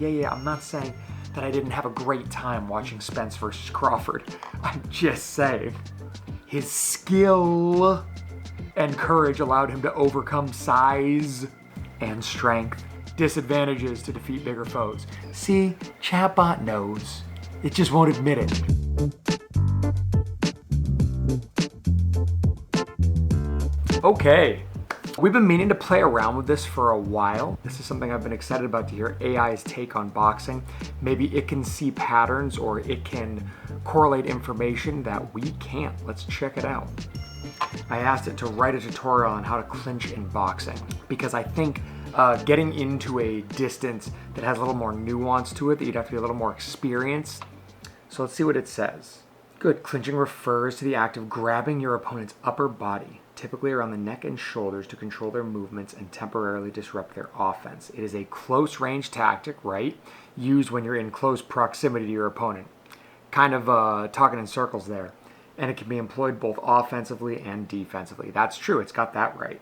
Yeah, I'm not saying that I didn't have a great time watching Spence versus Crawford. I'm just saying his skill and courage allowed him to overcome size and strength, disadvantages to defeat bigger foes. See, Chatbot knows. It just won't admit it. Okay. We've been meaning to play around with this for a while. This is something I've been excited about to hear AI's take on boxing. Maybe it can see patterns or it can correlate information that we can't. Let's check it out. I asked it to write a tutorial on how to clinch in boxing because I think getting into a distance that has a little more nuance to it, that you'd have to be a little more experienced. So let's see what it says. Good. Clinching refers to the act of grabbing your opponent's upper body, typically around the neck and shoulders, to control their movements and temporarily disrupt their offense. It is a close-range tactic, right? Used when you're in close proximity to your opponent. Kind of talking in circles there. And it can be employed both offensively and defensively. That's true. It's got that right.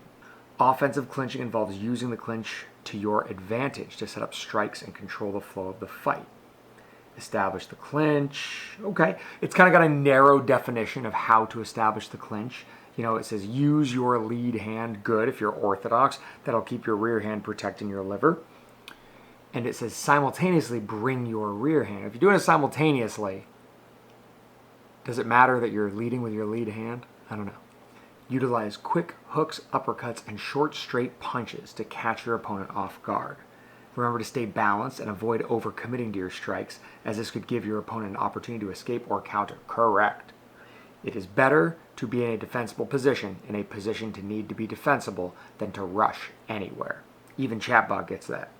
Offensive clinching involves using the clinch to your advantage to set up strikes and control the flow of the fight. Establish the clinch. Okay. It's kind of got a narrow definition of how to establish the clinch. You know, it says use your lead hand. Good. If you're orthodox, that'll keep your rear hand protecting your liver. And it says simultaneously bring your rear hand. If you're doing it simultaneously, does it matter that you're leading with your lead hand? I don't know. Utilize quick hooks, uppercuts, and short straight punches to catch your opponent off guard. Remember to stay balanced and avoid overcommitting to your strikes, as this could give your opponent an opportunity to escape or counter. Correct. It is better to be in a defensible position, in a position to need to be defensible, than to rush anywhere. Even Chatbot gets that.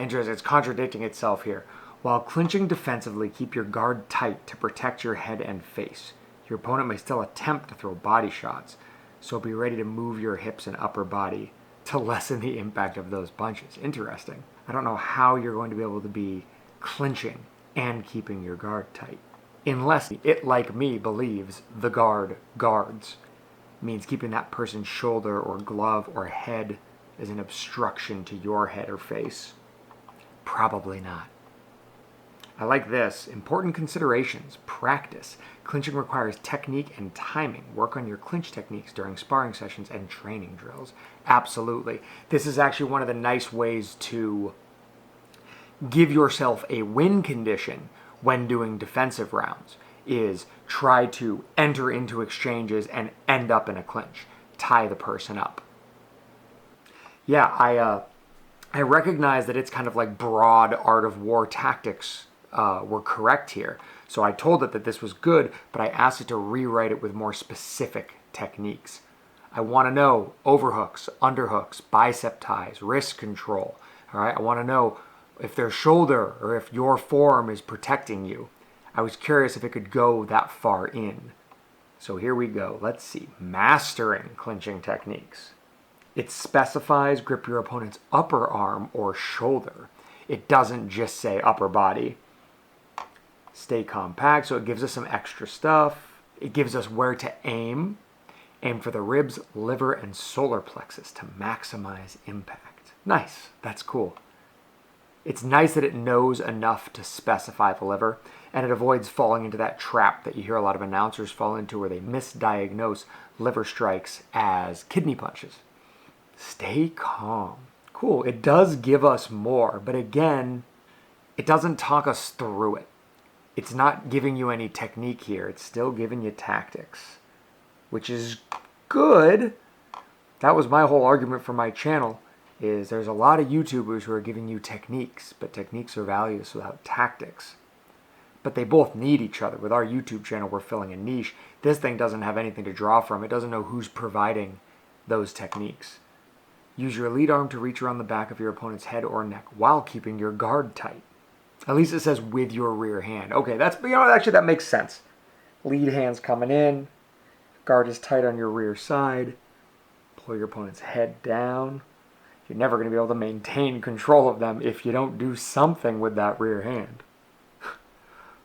Interesting. It's contradicting itself here. While clinching defensively, keep your guard tight to protect your head and face. Your opponent may still attempt to throw body shots, so be ready to move your hips and upper body to lessen the impact of those punches. Interesting. I don't know how you're going to be able to be clinching and keeping your guard tight. Unless it, like me, believes the guard guards. Means keeping that person's shoulder or glove or head as an obstruction to your head or face. Probably not. I like this. Important considerations. Practice. Clinching requires technique and timing. Work on your clinch techniques during sparring sessions and training drills. Absolutely. This is actually one of the nice ways to give yourself a win condition when doing defensive rounds, is try to enter into exchanges and end up in a clinch. Tie the person up. Yeah, I recognize that it's kind of like broad art of war tactics were correct here. So I told it that this was good, but I asked it to rewrite it with more specific techniques. I want to know overhooks, underhooks, bicep ties, wrist control. All right, I want to know if their shoulder or if your forearm is protecting you. I was curious if it could go that far in. So here we go. Let's see. Mastering clinching techniques. It specifies grip your opponent's upper arm or shoulder. It doesn't just say upper body. Stay compact, so it gives us some extra stuff. It gives us where to aim. Aim for the ribs, liver, and solar plexus to maximize impact. Nice. That's cool. It's nice that it knows enough to specify the liver, and it avoids falling into that trap that you hear a lot of announcers fall into where they misdiagnose liver strikes as kidney punches. Stay calm. Cool. It does give us more, but again, it doesn't talk us through it. It's not giving you any technique here. It's still giving you tactics, which is good. That was my whole argument for my channel, is there's a lot of YouTubers who are giving you techniques, but techniques are valueless without tactics. But they both need each other. With our YouTube channel, we're filling a niche. This thing doesn't have anything to draw from. It doesn't know who's providing those techniques. Use your lead arm to reach around the back of your opponent's head or neck while keeping your guard tight. At least it says with your rear hand. Okay, actually that makes sense. Lead hand's coming in. Guard is tight on your rear side. Pull your opponent's head down. You're never going to be able to maintain control of them if you don't do something with that rear hand.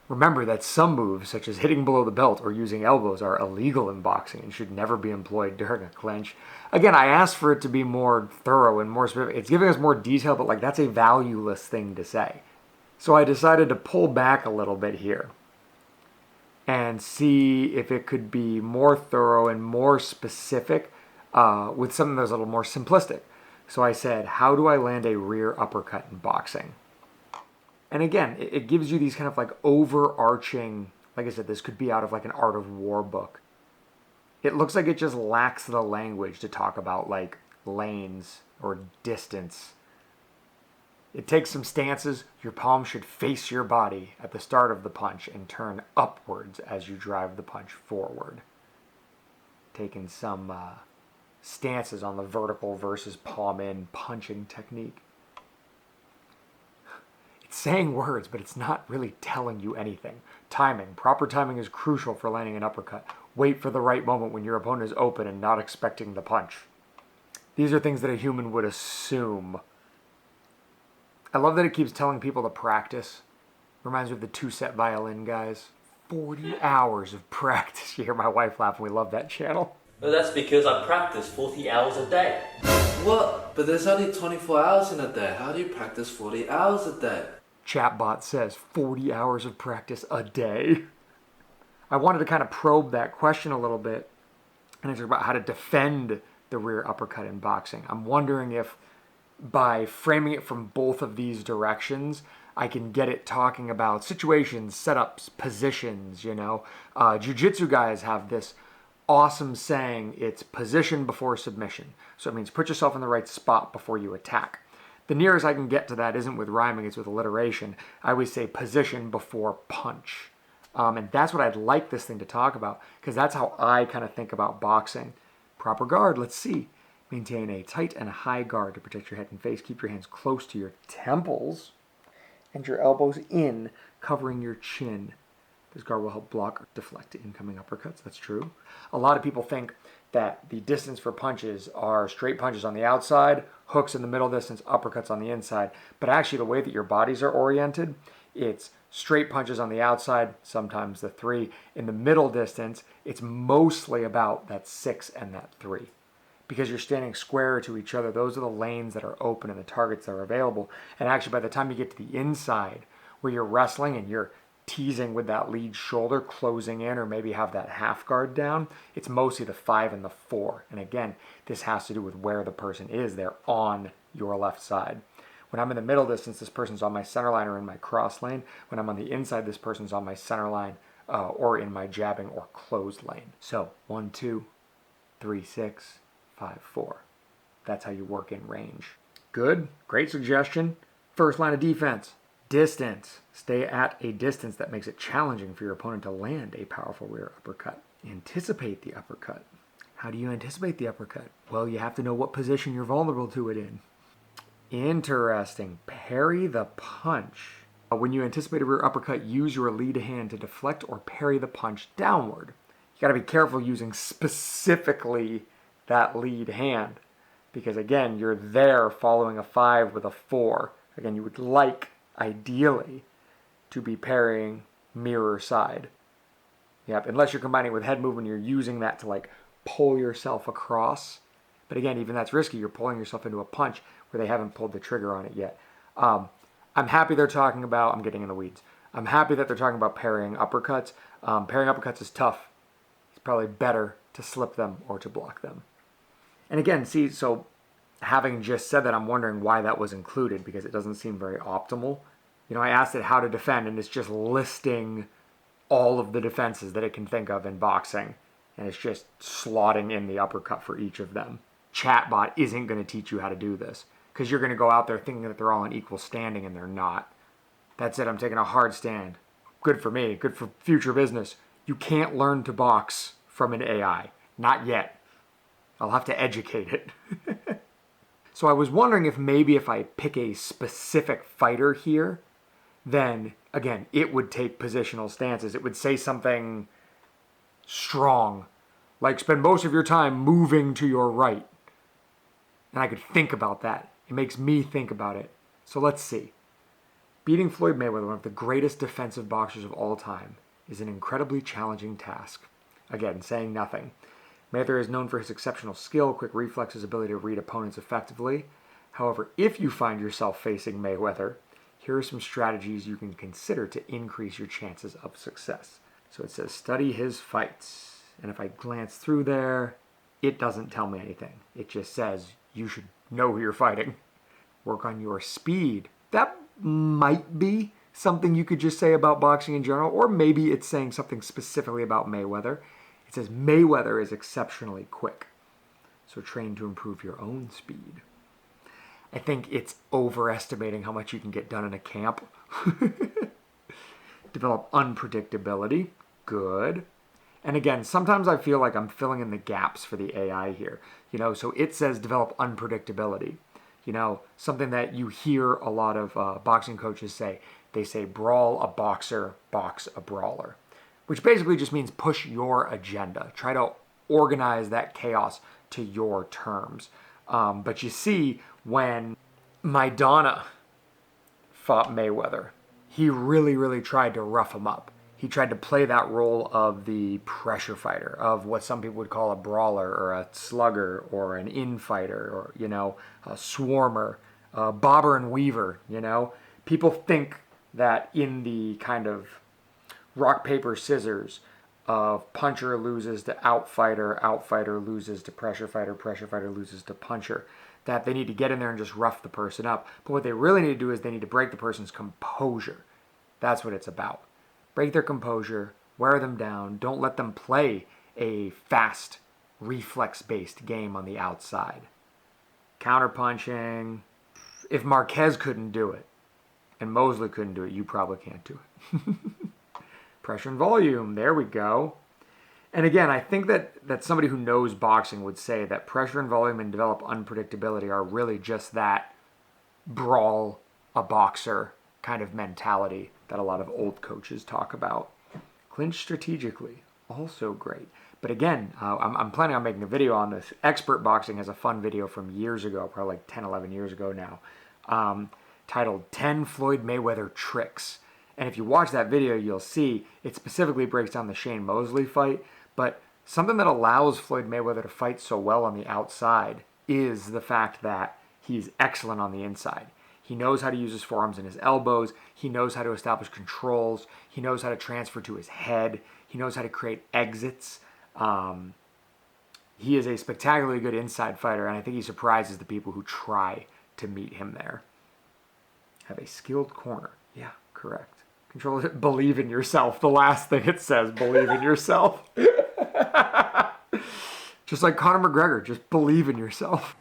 Remember that some moves, such as hitting below the belt or using elbows, are illegal in boxing and should never be employed during a clinch. Again, I asked for it to be more thorough and more specific. It's giving us more detail, but like that's a valueless thing to say. So I decided to pull back a little bit here and see if it could be more thorough and more specific with something that was a little more simplistic. So I said, how do I land a rear uppercut in boxing? And again, it gives you these kind of like overarching, like I said, this could be out of like an Art of War book. It looks like it just lacks the language to talk about like lanes or distance. It takes some stances. Your palm should face your body at the start of the punch and turn upwards as you drive the punch forward. Taking some stances on the vertical versus palm in punching technique. It's saying words, but it's not really telling you anything. Timing. Proper timing is crucial for landing an uppercut. Wait for the right moment when your opponent is open and not expecting the punch. These are things that a human would assume. I love that it keeps telling people to practice. Reminds me of the two-set violin guys. 40 hours of practice. You hear my wife laugh and we love that channel. Well, that's because I practice 40 hours a day. What? But there's only 24 hours in a day. How do you practice 40 hours a day? Chatbot says 40 hours of practice a day. I wanted to kind of probe that question a little bit and it's about how to defend the rear uppercut in boxing. I'm wondering if by framing it from both of these directions, I can get it talking about situations, setups, positions, you know. Jiu-jitsu guys have this awesome saying, it's position before submission. So it means put yourself in the right spot before you attack. The nearest I can get to that isn't with rhyming, it's with alliteration. I always say position before punch. And that's what I'd like this thing to talk about, because that's how I kind of think about boxing. Proper guard, let's see. Maintain a tight and high guard to protect your head and face. Keep your hands close to your temples and your elbows in, covering your chin. This guard will help block or deflect incoming uppercuts. That's true. A lot of people think that the distance for punches are straight punches on the outside, hooks in the middle distance, uppercuts on the inside. But actually the way that your bodies are oriented, it's straight punches on the outside, sometimes the 3. In the middle distance, it's mostly about that 6 and that 3. Because you're standing square to each other, those are the lanes that are open and the targets that are available. And actually, by the time you get to the inside, where you're wrestling and you're teasing with that lead shoulder, closing in, or maybe have that half guard down, it's mostly the 5 and the 4. And again, this has to do with where the person is. They're on your left side. When I'm in the middle distance, this person's on my center line or in my cross lane. When I'm on the inside, this person's on my center line or in my jabbing or closed lane. So 1, 2, 3, 6, 5, 4. That's how you work in range. Good. Great suggestion. First line of defense. Distance. Stay at a distance that makes it challenging for your opponent to land a powerful rear uppercut. Anticipate the uppercut. How do you anticipate the uppercut? Well, you have to know what position you're vulnerable to it in. Interesting. Parry the punch. When you anticipate a rear uppercut, use your lead hand to deflect or parry the punch downward. You got to be careful using specifically that lead hand, because again, you're there following a 5 with a 4. Again, you would like, ideally, to be parrying mirror side. Yep, unless you're combining it with head movement, you're using that to like pull yourself across. But again, even that's risky. You're pulling yourself into a punch where they haven't pulled the trigger on it yet. I'm happy they're talking about, I'm getting in the weeds. I'm happy that they're talking about parrying uppercuts. Parrying uppercuts is tough. It's probably better to slip them or to block them. And again, see, so having just said that, I'm wondering why that was included, because it doesn't seem very optimal. You know, I asked it how to defend, and it's just listing all of the defenses that it can think of in boxing, and it's just slotting in the uppercut for each of them. Chatbot isn't going to teach you how to do this, because you're going to go out there thinking that they're all in equal standing, and they're not. That's it, I'm taking a hard stand. Good for me, good for future business. You can't learn to box from an AI. Not yet. I'll have to educate it. So I was wondering if maybe if I pick a specific fighter here, then, again, it would take positional stances. It would say something strong, like spend most of your time moving to your right. And I could think about that. It makes me think about it. So let's see. Beating Floyd Mayweather, one of the greatest defensive boxers of all time, is an incredibly challenging task. Again, saying nothing. Mayweather is known for his exceptional skill, quick reflexes, ability to read opponents effectively. However, if you find yourself facing Mayweather, here are some strategies you can consider to increase your chances of success. So it says study his fights. And if I glance through there, it doesn't tell me anything. It just says you should know who you're fighting. Work on your speed. That might be something you could just say about boxing in general, or maybe it's saying something specifically about Mayweather. It says Mayweather is exceptionally quick, so train to improve your own speed. I think it's overestimating how much you can get done in a camp. Develop unpredictability. Good. And again, sometimes I feel like I'm filling in the gaps for the AI here. So it says develop unpredictability. Something that you hear a lot of boxing coaches say. They say brawl a boxer, box a brawler, which basically just means push your agenda. Try to organize that chaos to your terms. But you see, when Maidana fought Mayweather, he really, really tried to rough him up. He tried to play that role of the pressure fighter, of what some people would call a brawler or a slugger or an infighter or, a swarmer, bobber and weaver, People think that in the kind of rock, paper, scissors of puncher loses to outfighter, outfighter loses to pressure fighter loses to puncher, that they need to get in there and just rough the person up. But what they really need to do is they need to break the person's composure. That's what it's about. Break their composure, wear them down, don't let them play a fast, reflex-based game on the outside. Counterpunching. If Marquez couldn't do it, and Mosley couldn't do it, you probably can't do it. Pressure and volume, there we go. And again, I think that somebody who knows boxing would say that pressure and volume and develop unpredictability are really just that brawl a boxer kind of mentality that a lot of old coaches talk about. Clinch strategically, also great. But again, I'm planning on making a video on this. Expert Boxing has a fun video from years ago, probably like 10, 11 years ago now, titled 10 Floyd Mayweather Tricks. And if you watch that video, you'll see it specifically breaks down the Shane Mosley fight. But something that allows Floyd Mayweather to fight so well on the outside is the fact that he's excellent on the inside. He knows how to use his forearms and his elbows. He knows how to establish controls. He knows how to transfer to his head. He knows how to create exits. He is a spectacularly good inside fighter, and I think he surprises the people who try to meet him there. Have a skilled corner. Yeah, correct. Control it. Believe in yourself. The last thing it says, believe in yourself. Just like Conor McGregor, just believe in yourself.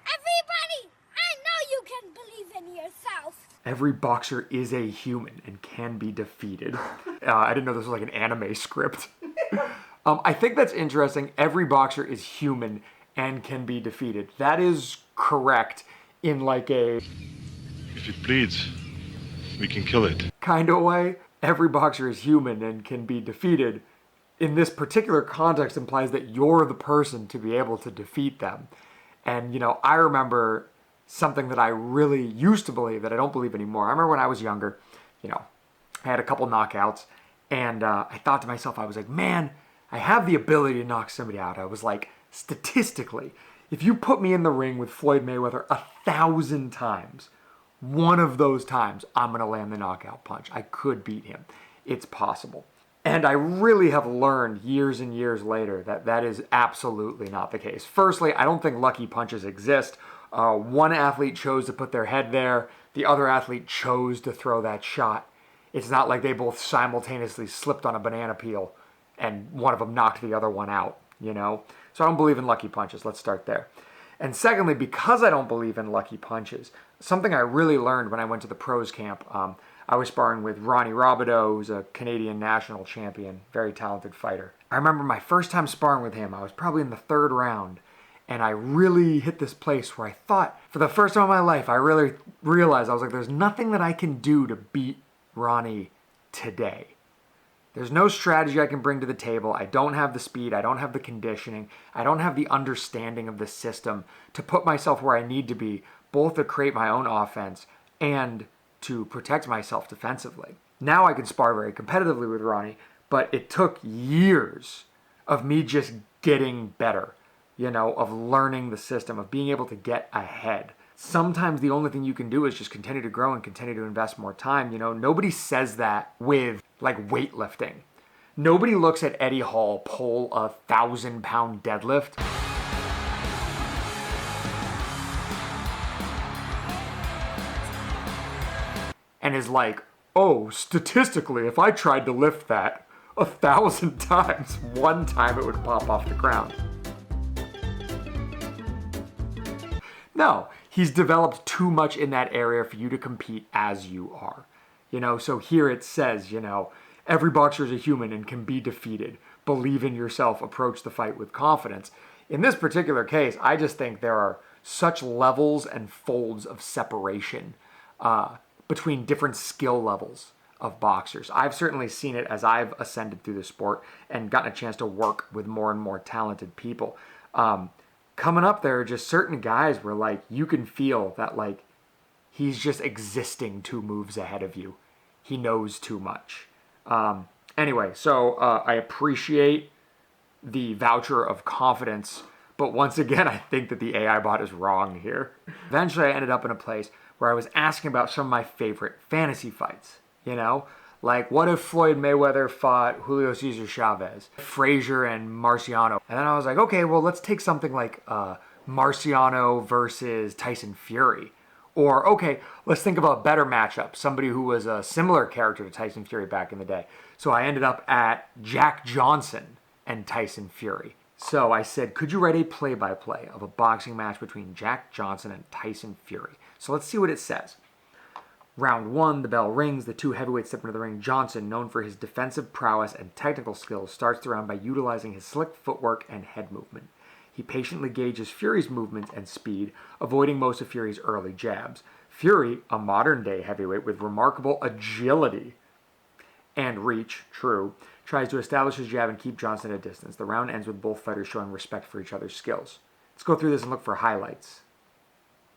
Everybody, I know you can believe in yourself. Every boxer is a human and can be defeated. I didn't know this was like an anime script. I think that's interesting. Every boxer is human and can be defeated. That is correct in like a... If it bleeds, we can kill it. Kind of way. Every boxer is human and can be defeated. In this particular context implies that you're the person to be able to defeat them. And, I remember something that I really used to believe that I don't believe anymore. I remember when I was younger, I had a couple knockouts, and I thought to myself, I was like, man, I have the ability to knock somebody out. I was like, statistically, if you put me in the ring with Floyd Mayweather 1,000 times, one of those times I'm going to land the knockout punch. I could beat him. It's possible. And I really have learned years and years later that that is absolutely not the case. Firstly, I don't think lucky punches exist. One athlete chose to put their head there. The other athlete chose to throw that shot. It's not like they both simultaneously slipped on a banana peel and one of them knocked the other one out, So I don't believe in lucky punches. Let's start there. And secondly, because I don't believe in lucky punches, something I really learned when I went to the pros camp, I was sparring with Ronnie Robideau, who's a Canadian national champion, very talented fighter. I remember my first time sparring with him, I was probably in the third round, and I really hit this place where I thought, for the first time in my life, I really realized, I was like, there's nothing that I can do to beat Ronnie today. There's no strategy I can bring to the table. I don't have the speed. I don't have the conditioning. I don't have the understanding of the system to put myself where I need to be, both to create my own offense and to protect myself defensively. Now I can spar very competitively with Ronnie, but it took years of me just getting better, of learning the system, of being able to get ahead. Sometimes the only thing you can do is just continue to grow and continue to invest more time. Nobody says that with like weightlifting. Nobody looks at Eddie Hall pull a 1,000-pound deadlift and is like, oh, statistically, if I tried to lift that 1,000 times, one time it would pop off the ground. No, he's developed too much in that area for you to compete as you are. So here it says, every boxer is a human and can be defeated. Believe in yourself, approach the fight with confidence. In this particular case, I just think there are such levels and folds of separation between different skill levels of boxers. I've certainly seen it as I've ascended through the sport and gotten a chance to work with more and more talented people. Coming up, there are just certain guys where like you can feel that like he's just existing 2 moves ahead of you. He knows too much. Anyway, so I appreciate the voucher of confidence, but once again, I think that the AI bot is wrong here. Eventually, I ended up in a place where I was asking about some of my favorite fantasy fights, Like, what if Floyd Mayweather fought Julio Cesar Chavez, Frazier and Marciano? And then I was like, okay, well, let's take something like Marciano versus Tyson Fury. Or, okay, let's think of a better matchup, somebody who was a similar character to Tyson Fury back in the day. So I ended up at Jack Johnson and Tyson Fury. So I said, could you write a play-by-play of a boxing match between Jack Johnson and Tyson Fury? So let's see what it says. Round 1, the bell rings, the 2 heavyweights step into the ring. Johnson, known for his defensive prowess and technical skills, starts the round by utilizing his slick footwork and head movement. He patiently gauges Fury's movement and speed, avoiding most of Fury's early jabs. Fury, a modern-day heavyweight with remarkable agility and reach, tries to establish his jab and keep Johnson at a distance. The round ends with both fighters showing respect for each other's skills. Let's go through this and look for highlights.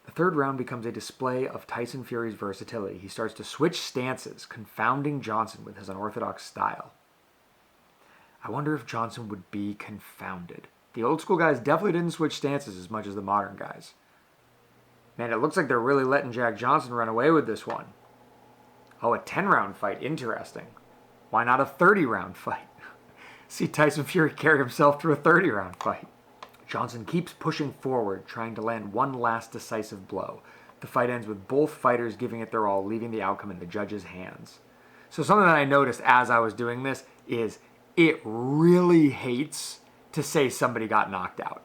The third round becomes a display of Tyson Fury's versatility. He starts to switch stances, confounding Johnson with his unorthodox style. I wonder if Johnson would be confounded. The old school guys definitely didn't switch stances as much as the modern guys. Man, it looks like they're really letting Jack Johnson run away with this one. Oh, a 10-round fight. Interesting. Why not a 30-round fight? See Tyson Fury carry himself through a 30-round fight. Johnson keeps pushing forward, trying to land one last decisive blow. The fight ends with both fighters giving it their all, leaving the outcome in the judges' hands. So something that I noticed as I was doing this is it really hates to say somebody got knocked out.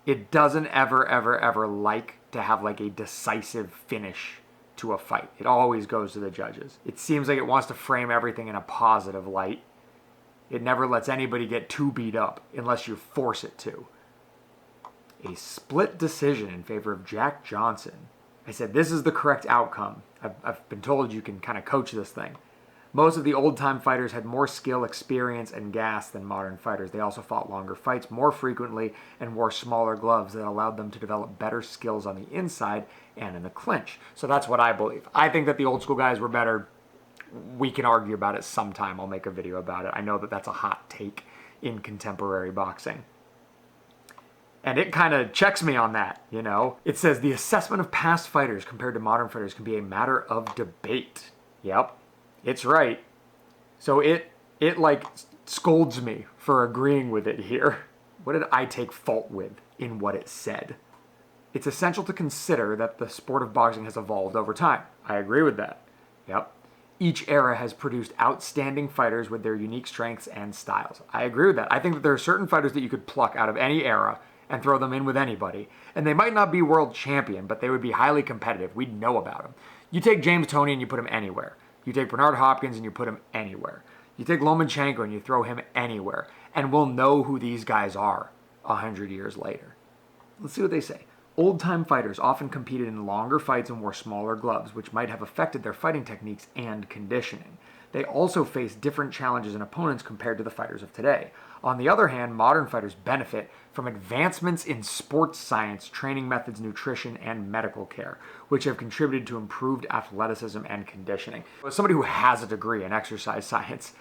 It doesn't ever like to have like a decisive finish to a fight. It always goes to the judges. It seems like it wants to frame everything in a positive light. It never lets anybody get too beat up unless you force it to. A split decision in favor of Jack Johnson. I said, this is the correct outcome. I've been told you can kind of coach this thing. Most of the old-time fighters had more skill, experience, and gas than modern fighters. They also fought longer fights more frequently and wore smaller gloves that allowed them to develop better skills on the inside and in the clinch. So that's what I believe. I think that the old school guys were better. We can argue about it sometime. I'll make a video about it. I know that that's a hot take in contemporary boxing. And it kind of checks me on that, It says the assessment of past fighters compared to modern fighters can be a matter of debate. Yep, it's right. So it like scolds me for agreeing with it here. What did I take fault with in what it said? It's essential to consider that the sport of boxing has evolved over time. I agree with that. Yep. Each era has produced outstanding fighters with their unique strengths and styles. I agree with that. I think that there are certain fighters that you could pluck out of any era and throw them in with anybody. And they might not be world champion, but they would be highly competitive. We'd know about them. You take James Toney and you put him anywhere. You take Bernard Hopkins and you put him anywhere. You take Lomachenko and you throw him anywhere. And we'll know who these guys are 100 years later. Let's see what they say. Old-time fighters often competed in longer fights and wore smaller gloves, which might have affected their fighting techniques and conditioning. They also faced different challenges and opponents compared to the fighters of today. On the other hand, modern fighters benefit from advancements in sports science, training methods, nutrition, and medical care, which have contributed to improved athleticism and conditioning. As somebody who has a degree in exercise science,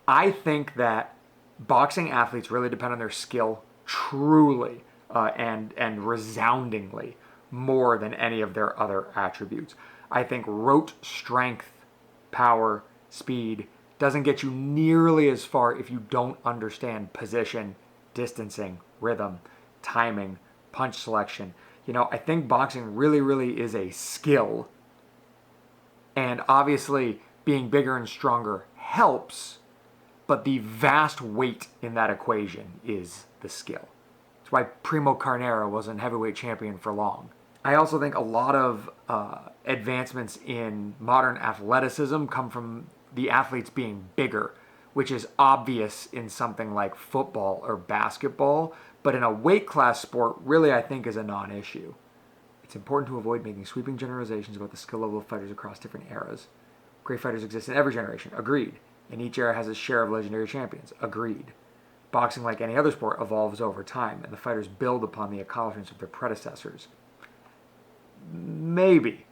I think that boxing athletes really depend on their skill truly and resoundingly more than any of their other attributes. I think rote strength, power, speed doesn't get you nearly as far if you don't understand position, distancing, rhythm, timing, punch selection. I think boxing really, really is a skill. And obviously, being bigger and stronger helps, but the vast weight in that equation is the skill. That's why Primo Carnera wasn't heavyweight champion for long. I also think a lot of advancements in modern athleticism come from the athletes being bigger, which is obvious in something like football or basketball, but in a weight class sport, really I think is a non-issue. It's important to avoid making sweeping generalizations about the skill level of fighters across different eras. Great fighters exist in every generation, agreed. And each era has its share of legendary champions, agreed. Boxing, like any other sport, evolves over time, and the fighters build upon the accomplishments of their predecessors. Maybe.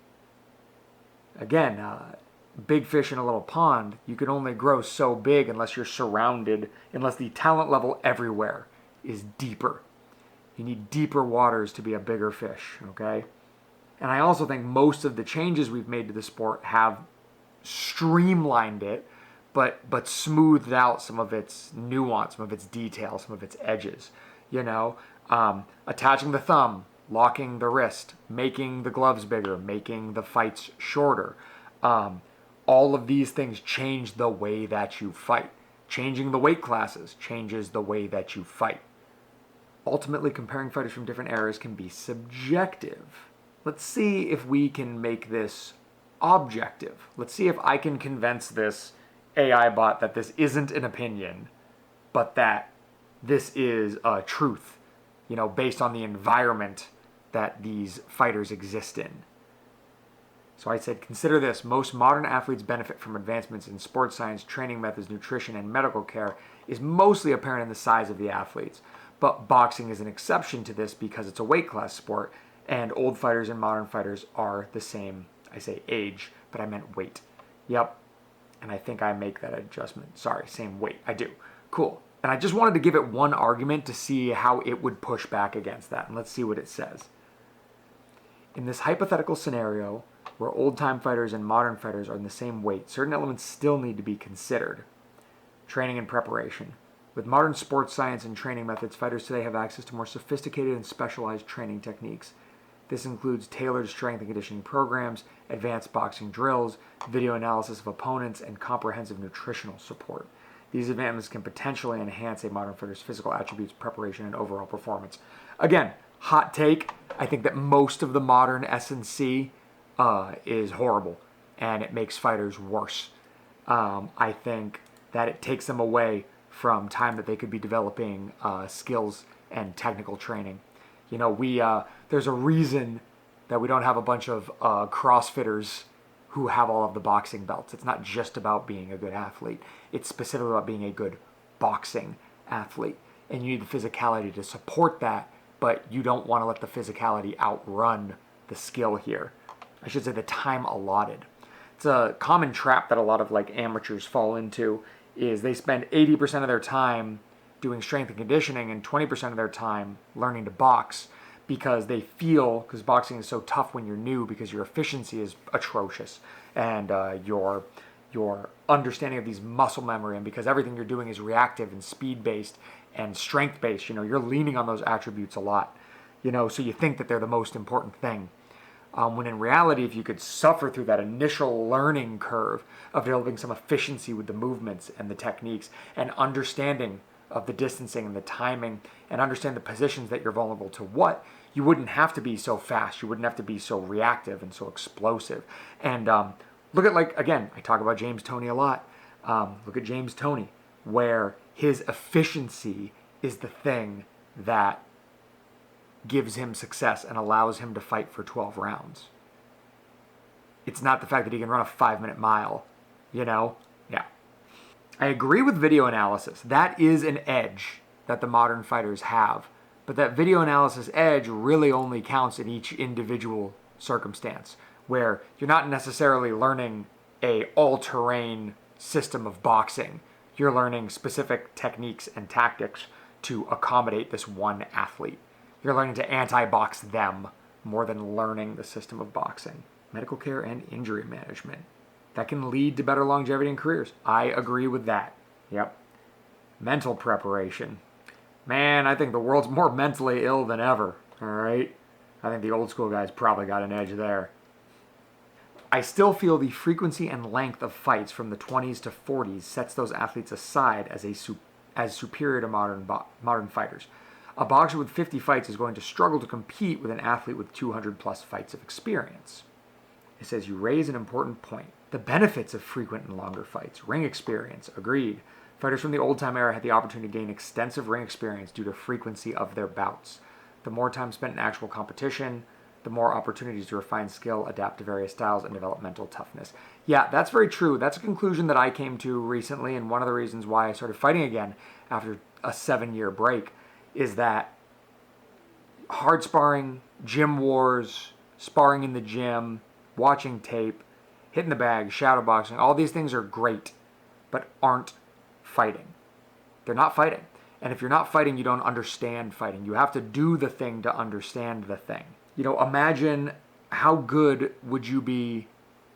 Again, big fish in a little pond, you can only grow so big unless the talent level everywhere is deeper. You need deeper waters to be a bigger fish, okay? And I also think most of the changes we've made to the sport have streamlined it, but smoothed out some of its nuance, some of its detail, some of its edges. Attaching the thumb, locking the wrist, making the gloves bigger, making the fights shorter. All of these things change the way that you fight. Changing the weight classes changes the way that you fight. Ultimately, comparing fighters from different eras can be subjective. Let's see if we can make this objective. Let's see if I can convince this AI bot that this isn't an opinion, but that this is a truth, based on the environment that these fighters exist in. So I said, consider this. Most modern athletes benefit from advancements in sports science, training methods, nutrition, and medical care is mostly apparent in the size of the athletes. But boxing is an exception to this because it's a weight class sport, and old fighters and modern fighters are the same, I say age, but I meant weight. Yep, and I think I make that adjustment. Sorry, same weight. I do. Cool. And I just wanted to give it one argument to see how it would push back against that, and let's see what it says. In this hypothetical scenario, where old-time fighters and modern fighters are in the same weight, certain elements still need to be considered. Training and preparation. With modern sports science and training methods, fighters today have access to more sophisticated and specialized training techniques. This includes tailored strength and conditioning programs, advanced boxing drills, video analysis of opponents, and comprehensive nutritional support. These advancements can potentially enhance a modern fighter's physical attributes, preparation, and overall performance. Again, hot take, I think that most of the modern S&C is horrible, and it makes fighters worse. I think that it takes them away from time that they could be developing skills and technical training. There's a reason that we don't have a bunch of CrossFitters who have all of the boxing belts. It's not just about being a good athlete. It's specifically about being a good boxing athlete. And you need the physicality to support that, but you don't want to let the physicality outrun the skill here. I should say the time allotted. It's a common trap that a lot of amateurs fall into, is they spend 80% of their time doing strength and conditioning and 20% of their time learning to box, because they feel, because boxing is so tough when you're new because your efficiency is atrocious and your understanding of these muscle memory, and because everything you're doing is reactive and speed-based and strength-based, you're leaning on those attributes a lot, so you think that they're the most important thing. When in reality, if you could suffer through that initial learning curve of developing some efficiency with the movements and the techniques and understanding of the distancing and the timing and understand the positions that you're vulnerable to what, you wouldn't have to be so fast. You wouldn't have to be so reactive and so explosive. And look at, again, I talk about James Toney a lot. Look at James Toney, where his efficiency is the thing that gives him success and allows him to fight for 12 rounds. It's not the fact that he can run a 5-minute mile, Yeah. I agree with video analysis. That is an edge that the modern fighters have. But that video analysis edge really only counts in each individual circumstance, where you're not necessarily learning a all-terrain system of boxing. You're learning specific techniques and tactics to accommodate this one athlete. You're learning to anti-box them more than learning the system of boxing. Medical care and injury management. That can lead to better longevity in careers. I agree with that. Yep. Mental preparation. Man, I think the world's more mentally ill than ever. All right? I think the old school guys probably got an edge there. I still feel the frequency and length of fights from the 20s to 40s sets those athletes aside as superior to modern fighters. A boxer with 50 fights is going to struggle to compete with an athlete with 200 plus fights of experience. It says you raise an important point. The benefits of frequent and longer fights. Ring experience. Agreed. Fighters from the old-time era had the opportunity to gain extensive ring experience due to frequency of their bouts. The more time spent in actual competition, the more opportunities to refine skill, adapt to various styles, and develop mental toughness. Yeah, that's very true. That's a conclusion that I came to recently, and one of the reasons why I started fighting again after a 7-year break is that hard sparring, gym wars, sparring in the gym, watching tape, hitting the bag, shadow boxing, all these things are great, but aren't fighting. They're not fighting. And if you're not fighting, you don't understand fighting. You have to do the thing to understand the thing. Imagine how good would you be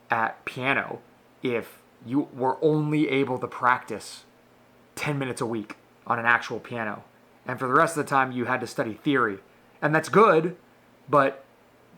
at piano if you were only able to practice 10 minutes a week on an actual piano. And for the rest of the time, you had to study theory. And that's good, but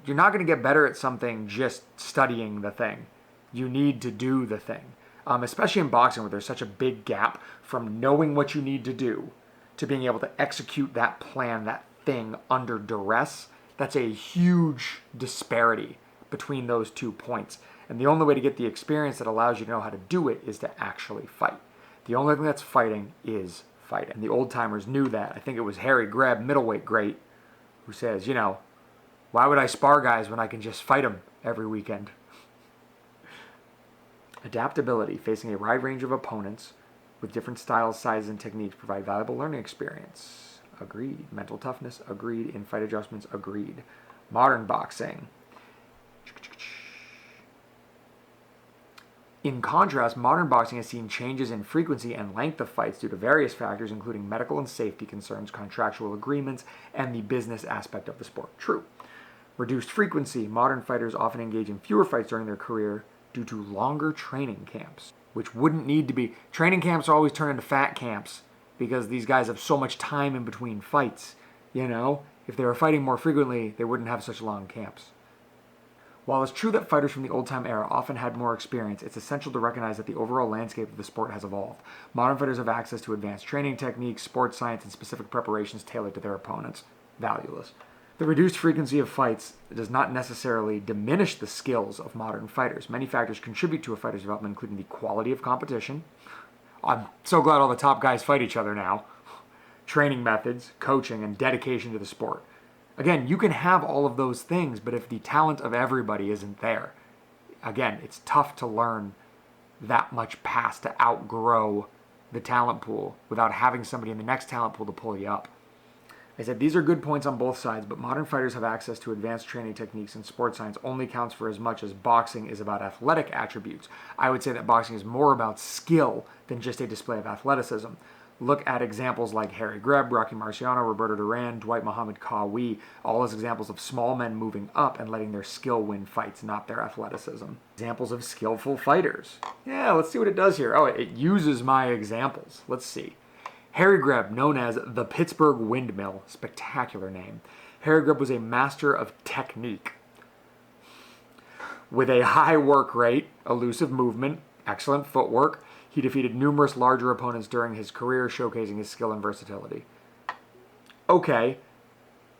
you're not going to get better at something just studying the thing. You need to do the thing. Especially in boxing, where there's such a big gap from knowing what you need to do to being able to execute that plan, that thing under duress. That's a huge disparity between those 2 points. And the only way to get the experience that allows you to know how to do it is to actually fight. The only thing that's fighting is fighting. And the old timers knew that. I think it was Harry Greb, middleweight great, who says, why would I spar guys when I can just fight them every weekend? Adaptability, facing a wide range of opponents with different styles, sizes, and techniques provide valuable learning experience. Agreed. Mental toughness, agreed. In-fight adjustments, agreed. Modern boxing. In contrast, modern boxing has seen changes in frequency and length of fights due to various factors, including medical and safety concerns, contractual agreements, and the business aspect of the sport. True. Reduced frequency. Modern fighters often engage in fewer fights during their career due to longer training camps, which wouldn't need to be. Training camps always turn into fat camps because these guys have so much time in between fights. If they were fighting more frequently, they wouldn't have such long camps. While it's true that fighters from the old-time era often had more experience, it's essential to recognize that the overall landscape of the sport has evolved. Modern fighters have access to advanced training techniques, sports science, and specific preparations tailored to their opponents. Valueless. The reduced frequency of fights does not necessarily diminish the skills of modern fighters. Many factors contribute to a fighter's development, including the quality of competition. I'm so glad all the top guys fight each other now. Training methods, coaching, and dedication to the sport. Again, you can have all of those things, but if the talent of everybody isn't there, again, it's tough to learn that much past to outgrow the talent pool without having somebody in the next talent pool to pull you up. I said these are good points on both sides, but modern fighters have access to advanced training techniques, and sports science only counts for as much as boxing is about athletic attributes. I would say that boxing is more about skill than just a display of athleticism. Look at examples like Harry Greb, Rocky Marciano, Roberto Duran, Dwight Muhammad Qawi, all as examples of small men moving up and letting their skill win fights, not their athleticism. Examples of skillful fighters. Yeah, let's see what it does here. Oh, it uses my examples. Let's see. Harry Greb, known as the Pittsburgh Windmill, spectacular name. Harry Greb was a master of technique. With a high work rate, elusive movement, excellent footwork, he defeated numerous larger opponents during his career, showcasing his skill and versatility. Okay,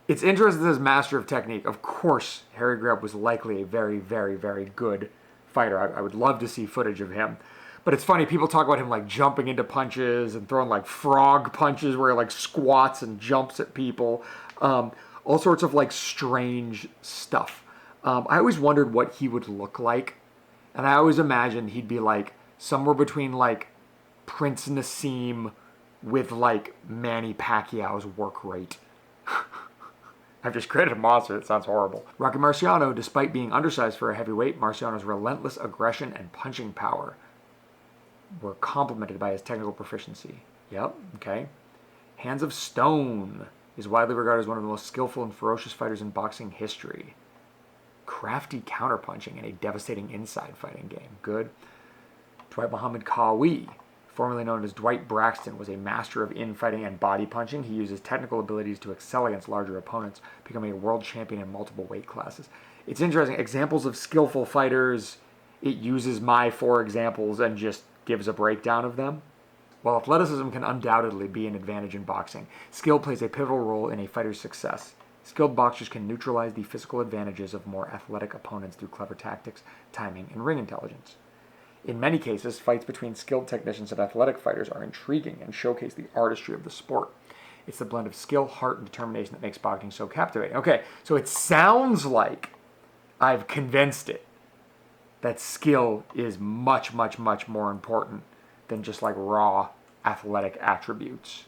it's interesting as master of technique. Of course, Harry Greb was likely a very, very, very good fighter. I would love to see footage of him. But it's funny, people talk about him like jumping into punches and throwing like frog punches where he like squats and jumps at people. All sorts of like strange stuff. I always wondered what he would look like. And I always imagined he'd be like somewhere between like Prince Nassim with like Manny Pacquiao's work rate. I've just created a monster. It sounds horrible. Rocky Marciano, despite being undersized for a heavyweight, Marciano's relentless aggression and punching power were complemented by his technical proficiency. Yep, okay. Hands of Stone is widely regarded as one of the most skillful and ferocious fighters in boxing history. Crafty counterpunching in a devastating inside fighting game. Good. Dwight Muhammad Qawi, formerly known as Dwight Braxton, was a master of infighting and body punching. He uses technical abilities to excel against larger opponents, becoming a world champion in multiple weight classes. It's interesting. Examples of skillful fighters, it uses my 4 examples and just gives a breakdown of them. While athleticism can undoubtedly be an advantage in boxing, skill plays a pivotal role in a fighter's success. Skilled boxers can neutralize the physical advantages of more athletic opponents through clever tactics, timing, and ring intelligence. In many cases, fights between skilled technicians and athletic fighters are intriguing and showcase the artistry of the sport. It's the blend of skill, heart, and determination that makes boxing so captivating. Okay, so it sounds like I've convinced it that skill is much, much, much more important than just like raw athletic attributes.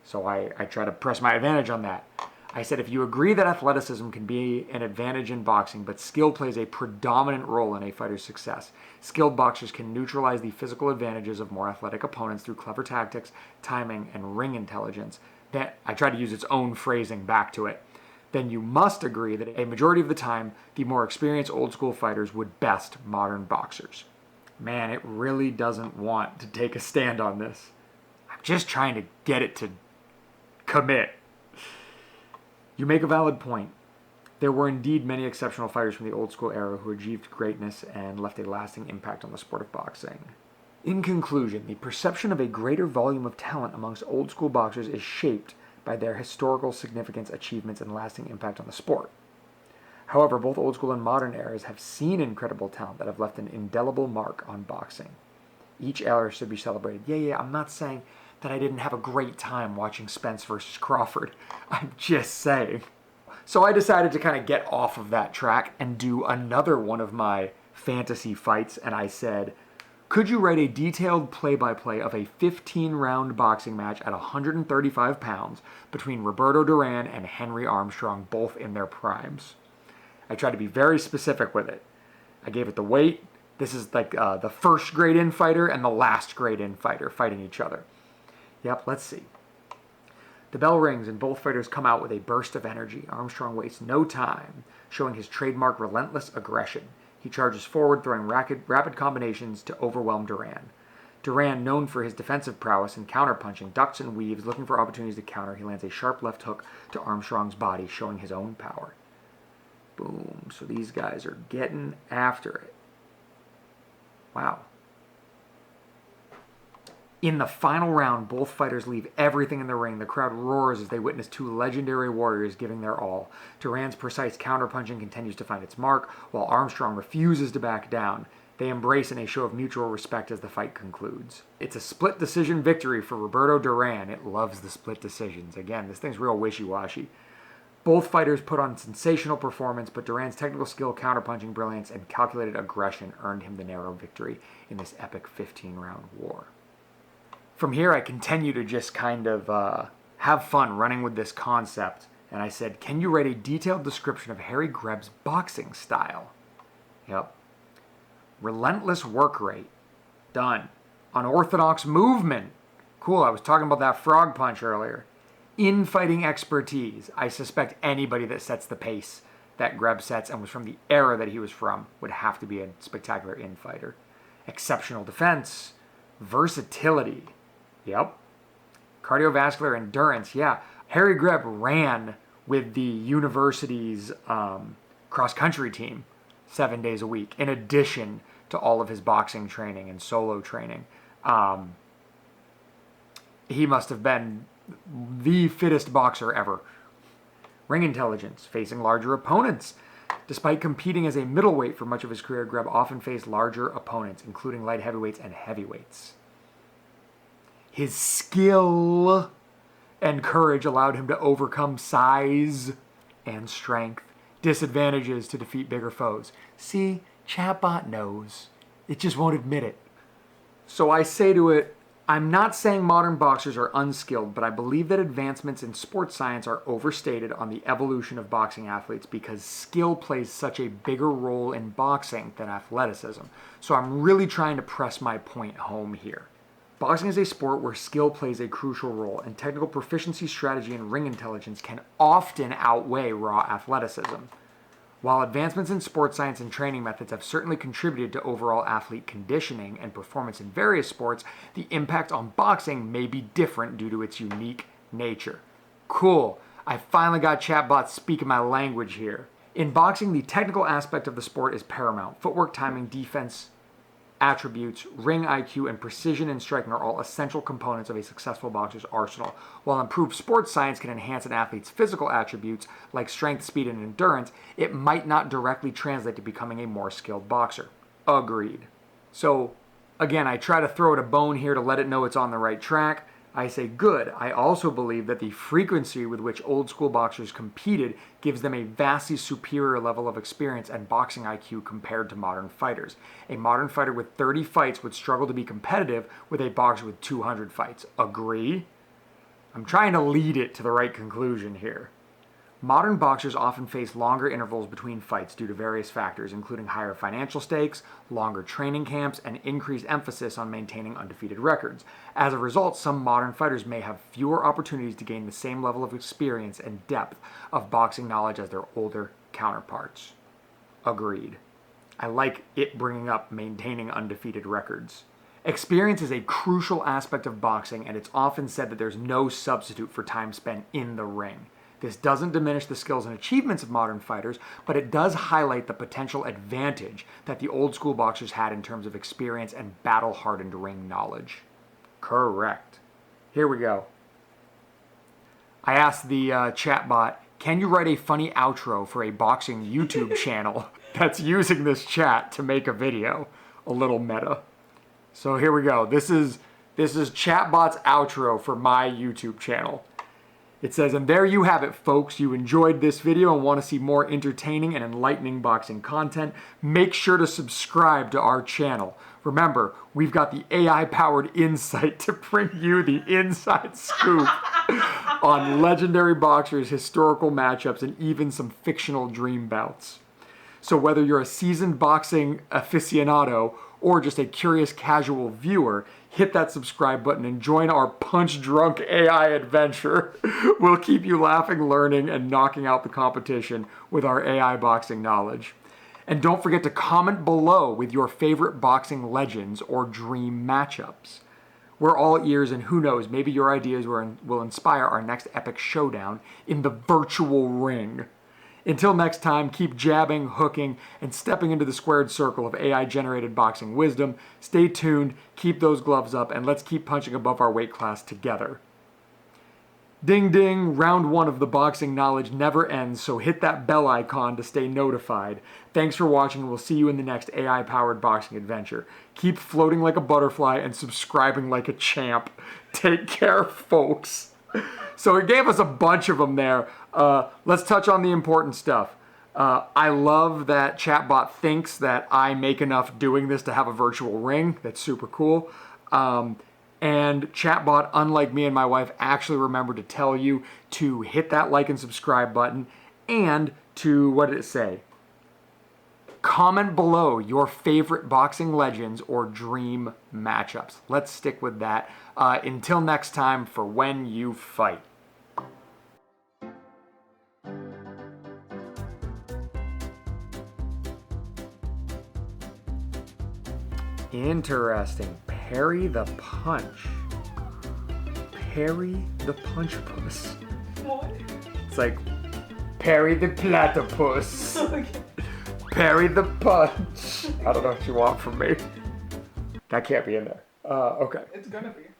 So I try to press my advantage on that. I said, if you agree that athleticism can be an advantage in boxing, but skill plays a predominant role in a fighter's success, skilled boxers can neutralize the physical advantages of more athletic opponents through clever tactics, timing, and ring intelligence. That I try to use its own phrasing back to it. Then you must agree that a majority of the time, the more experienced old school fighters would best modern boxers. Man, it really doesn't want to take a stand on this. I'm just trying to get it to commit. You make a valid point. There were indeed many exceptional fighters from the old school era who achieved greatness and left a lasting impact on the sport of boxing. In conclusion, the perception of a greater volume of talent amongst old school boxers is shaped by their historical significance, achievements, and lasting impact on the sport. However, both old school and modern eras have seen incredible talent that have left an indelible mark on boxing. Each era should be celebrated. Yeah, I'm not saying that I didn't have a great time watching Spence versus Crawford. I'm just saying. So I decided to kind of get off of that track and do another one of my fantasy fights, and I said, could you write a detailed play-by-play of a 15-round boxing match at 135 pounds between Roberto Duran and Henry Armstrong, both in their primes? I tried to be very specific with it. I gave it the weight. This is like the first grade-in fighter and the last grade-in fighter fighting each other. Yep, let's see. The bell rings and both fighters come out with a burst of energy. Armstrong wastes no time, showing his trademark relentless aggression. He charges forward, throwing rapid combinations to overwhelm Duran. Duran, known for his defensive prowess and counterpunching, ducks and weaves, looking for opportunities to counter. He lands a sharp left hook to Armstrong's body, showing his own power. Boom. So these guys are getting after it. Wow. In the final round, both fighters leave everything in the ring. The crowd roars as they witness 2 legendary warriors giving their all. Duran's precise counterpunching continues to find its mark, while Armstrong refuses to back down. They embrace in a show of mutual respect as the fight concludes. It's a split decision victory for Roberto Duran. It loves the split decisions. Again, this thing's real wishy-washy. Both fighters put on sensational performance, but Duran's technical skill, counterpunching brilliance, and calculated aggression earned him the narrow victory in this epic 15-round war. From here, I continue to just kind of have fun running with this concept. And I said, can you write a detailed description of Harry Greb's boxing style? Yep. Relentless work rate. Done. Unorthodox movement. Cool, I was talking about that frog punch earlier. Infighting expertise. I suspect anybody that sets the pace that Greb sets and was from the era that he was from would have to be a spectacular infighter. Exceptional defense. Versatility. Yep. Cardiovascular endurance. Yeah. Harry Greb ran with the university's cross-country team 7 days a week, in addition to all of his boxing training and solo training. He must have been the fittest boxer ever. Ring intelligence. Facing larger opponents. Despite competing as a middleweight for much of his career, Greb often faced larger opponents, including light heavyweights and heavyweights. His skill and courage allowed him to overcome size and strength, disadvantages to defeat bigger foes. See, Chatbot knows. It just won't admit it. So I say to it, I'm not saying modern boxers are unskilled, but I believe that advancements in sports science are overstated on the evolution of boxing athletes because skill plays such a bigger role in boxing than athleticism. So I'm really trying to press my point home here. Boxing is a sport where skill plays a crucial role, and technical proficiency, strategy, and ring intelligence can often outweigh raw athleticism. While advancements in sports science and training methods have certainly contributed to overall athlete conditioning and performance in various sports, the impact on boxing may be different due to its unique nature. Cool. I finally got Chatbot speaking my language here. In boxing, the technical aspect of the sport is paramount. Footwork, timing, defense, attributes, ring IQ, and precision in striking are all essential components of a successful boxer's arsenal. While improved sports science can enhance an athlete's physical attributes like strength, speed, and endurance, it might not directly translate to becoming a more skilled boxer. Agreed. So, again, I try to throw it a bone here to let it know it's on the right track. I say good. I also believe that the frequency with which old school boxers competed gives them a vastly superior level of experience and boxing IQ compared to modern fighters. A modern fighter with 30 fights would struggle to be competitive with a boxer with 200 fights. Agree? I'm trying to lead it to the right conclusion here. Modern boxers often face longer intervals between fights due to various factors, including higher financial stakes, longer training camps, and increased emphasis on maintaining undefeated records. As a result, some modern fighters may have fewer opportunities to gain the same level of experience and depth of boxing knowledge as their older counterparts. Agreed. I like it bringing up maintaining undefeated records. Experience is a crucial aspect of boxing, and it's often said that there's no substitute for time spent in the ring. This doesn't diminish the skills and achievements of modern fighters, but it does highlight the potential advantage that the old school boxers had in terms of experience and battle-hardened ring knowledge. Correct. Here we go. I asked the chatbot, can you write a funny outro for a boxing YouTube channel that's using this chat to make a video? A little meta. So here we go. This is Chatbot's outro for my YouTube channel. It says, and there you have it, folks. You enjoyed this video and want to see more entertaining and enlightening boxing content. Make sure to subscribe to our channel. Remember, we've got the AI-powered insight to bring you the inside scoop on legendary boxers, historical matchups, and even some fictional dream bouts. So whether you're a seasoned boxing aficionado or just a curious casual viewer, hit that subscribe button and join our punch-drunk AI adventure. We'll keep you laughing, learning, and knocking out the competition with our AI boxing knowledge. And don't forget to comment below with your favorite boxing legends or dream matchups. We're all ears, and who knows, maybe your ideas will inspire our next epic showdown in the virtual ring. Until next time, keep jabbing, hooking, and stepping into the squared circle of AI-generated boxing wisdom. Stay tuned, keep those gloves up, and let's keep punching above our weight class together. Ding ding, round one of the boxing knowledge never ends, so hit that bell icon to stay notified. Thanks for watching, and we'll see you in the next AI-powered boxing adventure. Keep floating like a butterfly and subscribing like a champ. Take care, folks. So it gave us a bunch of them there. Let's touch on the important stuff. I love that Chatbot thinks that I make enough doing this to have a virtual ring. That's super cool. And Chatbot, unlike me and my wife, actually remembered to tell you to hit that like and subscribe button and to, what did it say? Comment below your favorite boxing legends or dream matchups. Let's stick with that. Until next time, for when you fight. Interesting. Parry the punch. Parry the punch puss. What? It's like parry the platypus. Okay. Parry the punch. I don't know what you want from me. That can't be in there. Okay. It's gonna be.